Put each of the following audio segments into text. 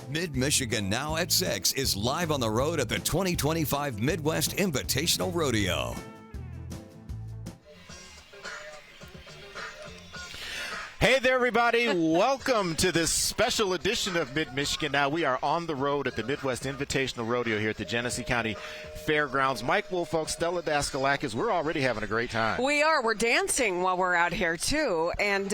Mid-Michigan Now at 6 is live on the road at the 2025 Midwest Invitational Rodeo. Hey there, everybody. Welcome to this special edition of Mid-Michigan Now. We are on the road at the Midwest Invitational Rodeo here at the Genesee County Fairgrounds. Mike Woolfolk, Stella Daskalakis, we're already having a great time. We are. We're dancing while we're out here, too. And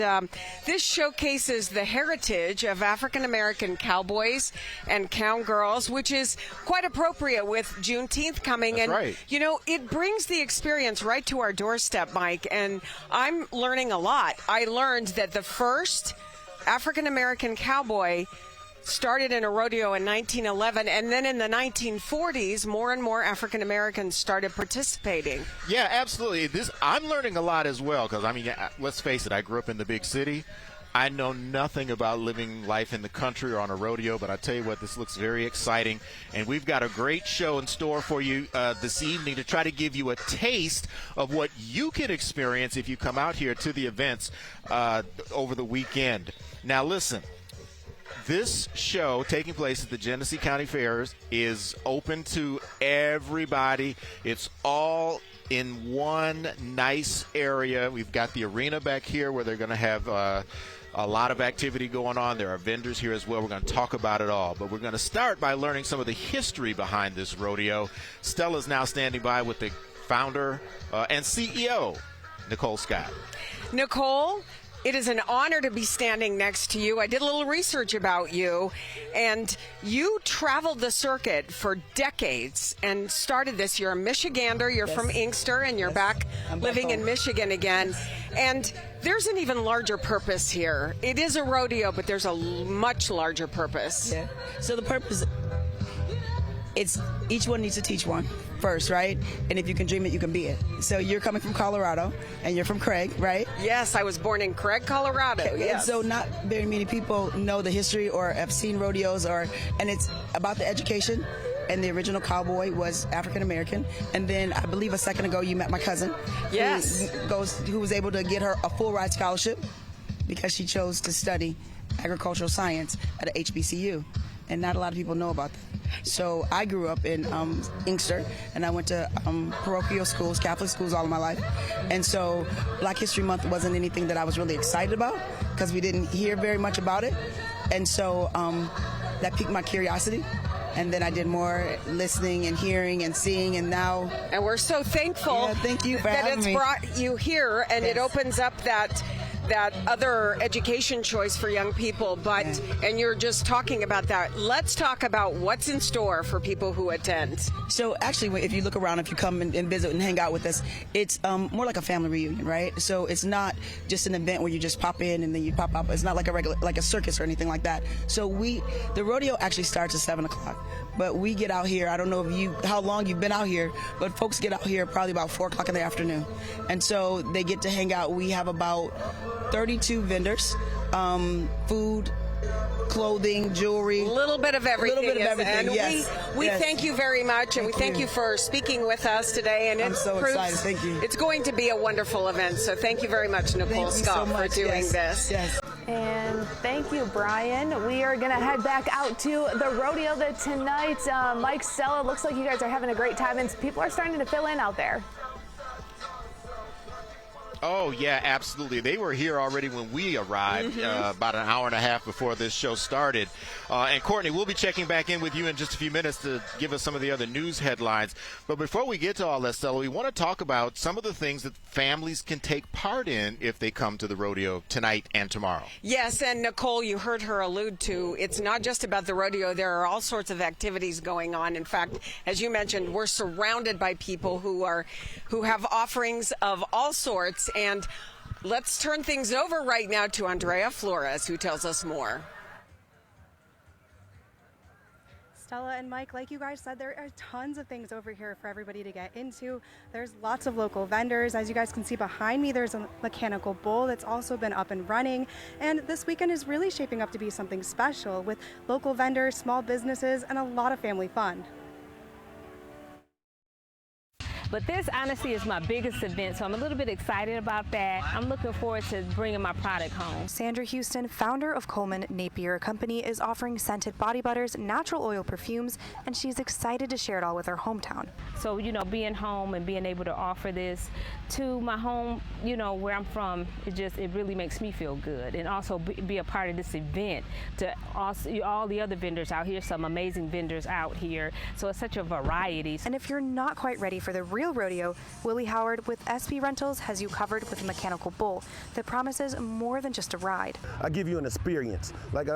this showcases the heritage of African-American cowboys and cowgirls, which is quite appropriate with Juneteenth coming. That's and, right. You know, it brings the experience right to our doorstep, Mike. And I'm learning a lot. I learned that the first African-American cowboy started in a rodeo in 1911, and then in the 1940s, more and more African Americans started participating. Yeah, absolutely. I'm learning a lot as well because, I mean, let's face it, I grew up in the big city. I know nothing about living life in the country or on a rodeo, but I tell you what, this looks very exciting, and we've got a great show in store for you this evening to try to give you a taste of what you can experience if you come out here to the events over the weekend. Now, listen. This show taking place at the Genesee County Fairs is open to everybody. It's all in one nice area. We've got the arena back here where they're going to have a lot of activity going on. There are vendors here as well. We're going to talk about it all. But we're going to start by learning some of the history behind this rodeo. Stella's now standing by with the founder and CEO, Nicole Scott. Nicole, it is an honor to be standing next to you. I did a little research about you, and you traveled the circuit for decades and started this. You're a Michigander. You're from Inkster, and you're back living in Michigan again. And there's an even larger purpose here. It is a rodeo, but there's a much larger purpose. Yeah. So the purpose, it's each one needs to teach one first, right? And if you can dream it, you can be it. So you're coming from Colorado, and you're from Craig, right? Yes, I was born in Craig, Colorado. Yes. And so not very many people know the history or have seen rodeos, and it's about the education. And the original cowboy was African American. And then I believe a second ago you met my cousin. Yes. Who was able to get her a full ride scholarship because she chose to study agricultural science at a HBCU. And not a lot of people know about that. So I grew up in Inkster, and I went to parochial schools, Catholic schools all of my life. And so Black History Month wasn't anything that I was really excited about because we didn't hear very much about it. And so that piqued my curiosity. And then I did more listening and hearing and seeing, and now... And we're so thankful thank you for having me. Brought you here, and it opens up that other education choice for young people. But and you're just talking about that. Let's talk about what's in store for people who attend. So actually, if you look around, if you come and visit and hang out with us, it's more like a family reunion, right? So it's not just an event where you just pop in and then you pop out. It's not like a circus or anything like that. So the rodeo actually starts at 7 o'clock. But we get out here, I don't know how long you've been out here, but folks get out here probably about 4 o'clock in the afternoon. And so they get to hang out. We have about 32 vendors, food, clothing, jewelry. A little bit of everything. A little bit of everything, and yes. we thank you very much, and we thank you for speaking with us today. And I'm so excited. Thank you. It's going to be a wonderful event, so thank you very much, Nicole Scott, for doing this. Yes. And thank you, Brian. We are going to head back out to the rodeo tonight. Mike, Stella, looks like you guys are having a great time, and people are starting to fill in out there. Oh, yeah, absolutely. They were here already when we arrived, about an hour and a half before this show started. And, Courtney, we'll be checking back in with you in just a few minutes to give us some of the other news headlines. But before we get to all that, Stella, we want to talk about some of the things that families can take part in if they come to the rodeo tonight and tomorrow. Yes, and, Nicole, you heard her allude to, it's not just about the rodeo. There are all sorts of activities going on. In fact, as you mentioned, we're surrounded by people who have offerings of all sorts. And let's turn things over right now to Andrea Flores, who tells us more. Stella and Mike, like you guys said, there are tons of things over here for everybody to get into. There's lots of local vendors. As you guys can see behind me, there's a mechanical bull that's also been up and running. And this weekend is really shaping up to be something special with local vendors, small businesses, and a lot of family fun. But this honestly is my biggest event, so I'm a little bit excited about that. I'm looking forward to bringing my product home. Sandra Houston, founder of Coleman Napier Company, is offering scented body butters, natural oil perfumes, and she's excited to share it all with her hometown. So, you know, being home and being able to offer this to my home, you know, where I'm from, it really makes me feel good. And also be a part of this event to also all the other vendors out here, some amazing vendors out here. So it's such a variety. And if you're not quite ready for the real rodeo, Willie Howard with SP Rentals has you covered with a mechanical bull that promises more than just a ride. I give you an experience. Like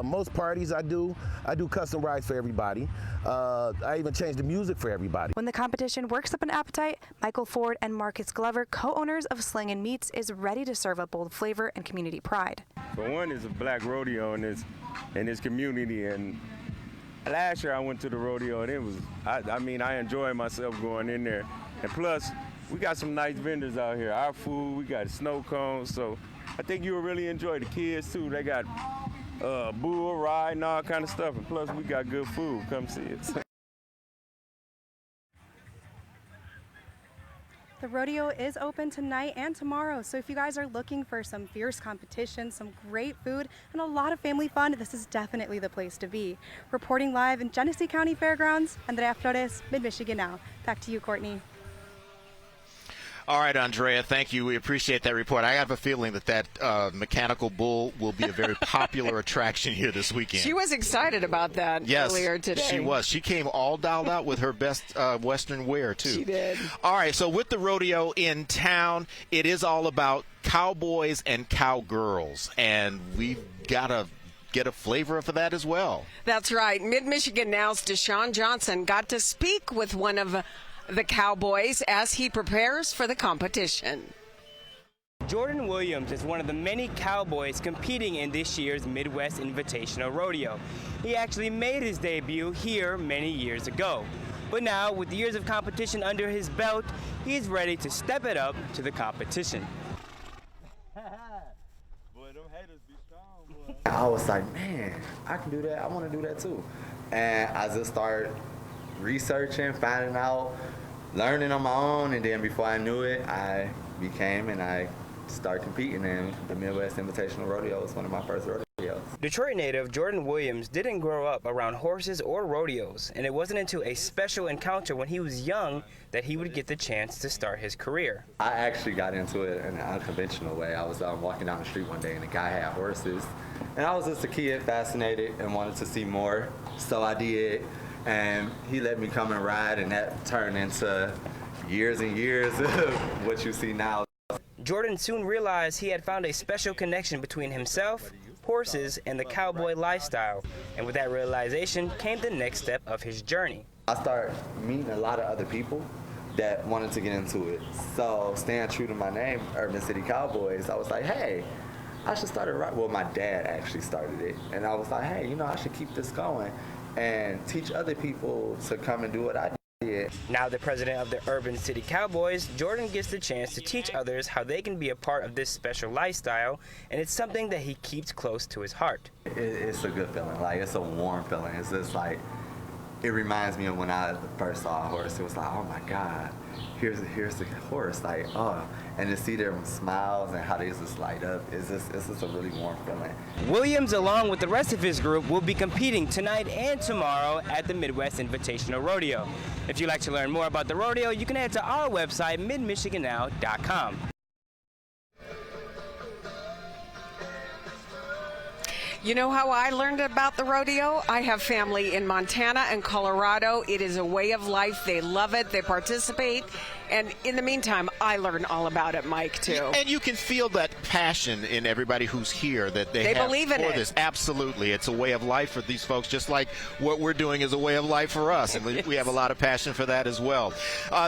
most parties I do custom rides for everybody. I even change the music for everybody. When the competition works up an appetite, Michael Ford and Marcus Glover, co-owners of Sling and Meats, is ready to serve up bold flavor and community pride. For one, it's a black rodeo in this community, and last year I went to the rodeo and it was, I enjoyed myself going in there. And plus, we got some nice vendors out here. Our food, we got snow cones, so I think you will really enjoy the kids too. They got bull ride and all kind of stuff, and plus we got good food. Come see it. The rodeo is open tonight and tomorrow, so if you guys are looking for some fierce competition, some great food, and a lot of family fun, this is definitely the place to be. Reporting live in Genesee County Fairgrounds, Andrea Flores, Mid-Michigan Now. Back to you, Courtney. All right, Andrea, thank you. We appreciate that report. I have a feeling that mechanical bull will be a very popular attraction here this weekend. She was excited about that earlier today. She was. She came all dialed out with her best Western wear, too. She did. All right, so with the rodeo in town, it is all about cowboys and cowgirls, and we've got to get a flavor for that as well. That's right. Mid-Michigan Now's Deshaun Johnson got to speak with one of the cowboys as he prepares for the competition. Jordan Williams is one of the many cowboys competing in this year's Midwest Invitational Rodeo. He actually made his debut here many years ago. But now, with years of competition under his belt, he's ready to step it up to the competition. I was like, man, I can do that. I want to do that too. And I just started researching, finding out, learning on my own, and then before I knew it, I started competing in the Midwest Invitational Rodeo. It was one of my first rodeos. Detroit native Jordan Williams didn't grow up around horses or rodeos, and it wasn't until a special encounter when he was young that he would get the chance to start his career. I actually got into it in an unconventional way. I was walking down the street one day and a guy had horses, and I was just a kid fascinated and wanted to see more, so I did. And he let me come and ride, and that turned into years and years of what you see now. Jordan soon realized he had found a special connection between himself, horses, and the cowboy lifestyle. And with that realization came the next step of his journey. I started meeting a lot of other people that wanted to get into it. So staying true to my name, Urban City Cowboys, I was like, hey, I should start a ride. Well, my dad actually started it. And I was like, hey, I should keep this going and teach other people to come and do what I did. Now the president of the Urban City Cowboys, Jordan gets the chance to teach others how they can be a part of this special lifestyle, and it's something that he keeps close to his heart. It's a good feeling. Like, it's a warm feeling. It's just like, it reminds me of when I first saw a horse. It was like, oh my God, here's the horse. Like, oh, and to see their smiles and how they just light up, it's just a really warm feeling. Williams, along with the rest of his group, will be competing tonight and tomorrow at the Midwest Invitational Rodeo. If you'd like to learn more about the rodeo, you can head to our website, midmichigannow.com. You know how I learned about the rodeo? I have family in Montana and Colorado. It is a way of life. They love it. They participate. And in the meantime, I learn all about it, Mike, too. And you can feel that passion in everybody who's here that they have believe in for it. this. Absolutely. It's a way of life for these folks, just like what we're doing is a way of life for us. And we have a lot of passion for that as well.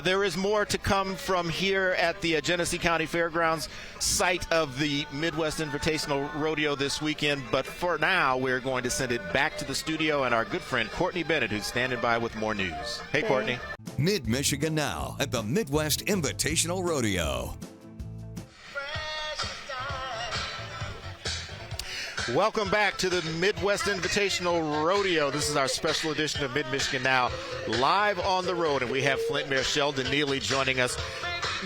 There is more to come from here at the Genesee County Fairgrounds, site of the Midwest Invitational Rodeo this weekend. But for now, we're going to send it back to the studio and our good friend Courtney Bennett, who's standing by with more news. Hey, Courtney. Mid-Michigan Now at the Midwest Invitational Rodeo. Welcome back to the Midwest Invitational Rodeo. This is our special edition of Mid-Michigan Now, live on the road, and we have Flint Mayor Sheldon Neely joining us.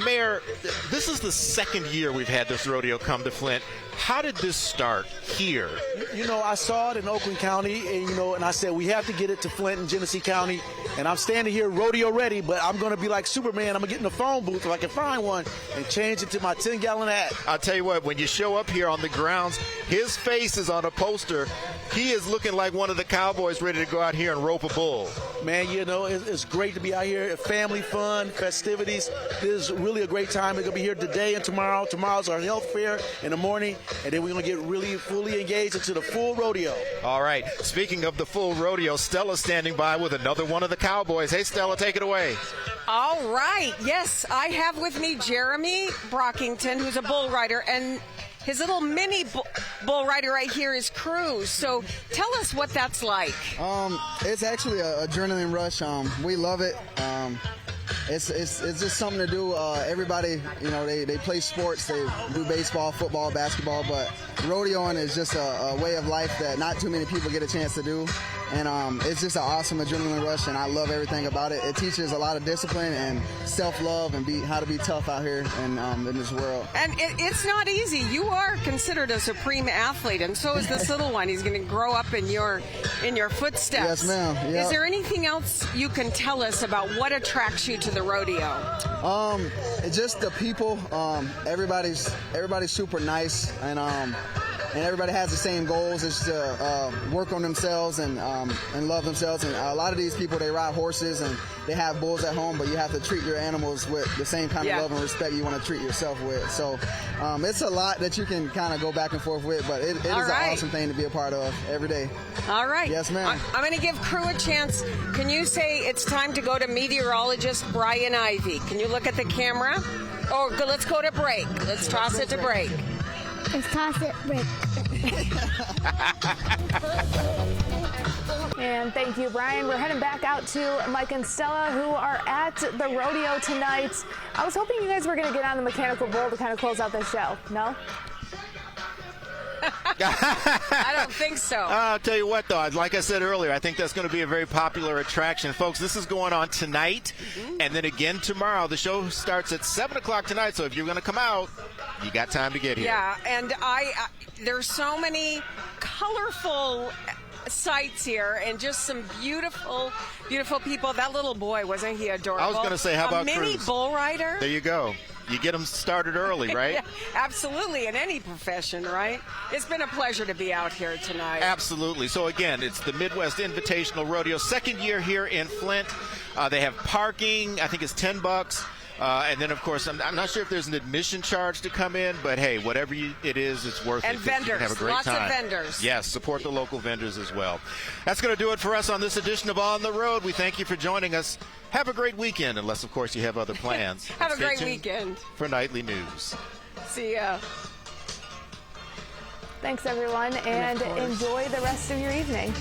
Mayor, this is the second year we've had this rodeo come to Flint. How did this start here? You know, I saw it in Oakland County, and I said we have to get it to Flint and Genesee County. And I'm standing here rodeo ready, but I'm going to be like Superman. I'm going to get in the phone booth if I can find one and change it to my 10-gallon hat. I'll tell you what, when you show up here on the grounds, his face is on a poster. He is looking like one of the cowboys ready to go out here and rope a bull. Man, you know, it's great to be out here. Family fun, festivities. This is really a great time. We're going to be here today and tomorrow. Tomorrow's our health fair in the morning. And then we're going to get really fully engaged into the full rodeo. All right. Speaking of the full rodeo, Stella's standing by with another one of the cowboys. Hey, Stella, take it away. All right. Yes, I have with me Jeremy Brockington, who's a bull rider, and his little mini bull rider right here is Cruz. So tell us what that's like. It's actually an adrenaline rush. We love it. It's just something to do. Everybody, you know, they play sports. They do baseball, football, basketball, but rodeoing is just a way of life that not too many people get a chance to do. And it's just an awesome adrenaline rush, and I love everything about it. It teaches a lot of discipline and self-love and how to be tough out here in this world. And it's not easy. You are considered a supreme athlete, and so is this little one. He's going to grow up in your footsteps. Yes, ma'am. Yep. Is there anything else you can tell us about what attracts you to the rodeo? Just the people. Everybody's super nice, and everybody has the same goals. It's to work on themselves and love themselves. And a lot of these people, they ride horses and they have bulls at home, but you have to treat your animals with the same kind of love and respect you want to treat yourself with. So it's a lot that you can kind of go back and forth with, but it is an awesome thing to be a part of every day. All right. Yes, ma'am. I'm going to give Crew a chance. Can you say it's time to go to meteorologist Brian Ivy? Can you look at the camera? Or let's go to break. Let's toss it to break. Let's toss it, break. And thank you, Brian. We're heading back out to Mike and Stella, who are at the rodeo tonight. I was hoping you guys were going to get on the mechanical bull to kind of close out the show. No? I don't think so. I'll tell you what, though, like I said earlier, I think that's going to be a very popular attraction. Folks, this is going on tonight and then again tomorrow. The show starts at 7 o'clock tonight, so if you're going to come out, you got time to get here. Yeah, and there's so many colorful sights here and just some beautiful, beautiful people. That little boy, wasn't he adorable? I was going to say, how about a mini Cruz? Bull rider? There you go. You get them started early, right? Yeah, absolutely, in any profession, right? It's been a pleasure to be out here tonight. Absolutely. So, again, it's the Midwest Invitational Rodeo. Second year here in Flint. They have parking. I think it's $10. And then, of course, I'm not sure if there's an admission charge to come in, but, hey, whatever it is, it's worth it. And vendors. You can have a great Lots time. of vendors. Yes, support the local vendors as well. That's going to do it for us on this edition of On the Road. We thank you for joining us. Have a great weekend, unless, of course, you have other plans. Have a great weekend. For Nightly News. See ya. Thanks, everyone, and enjoy the rest of your evening.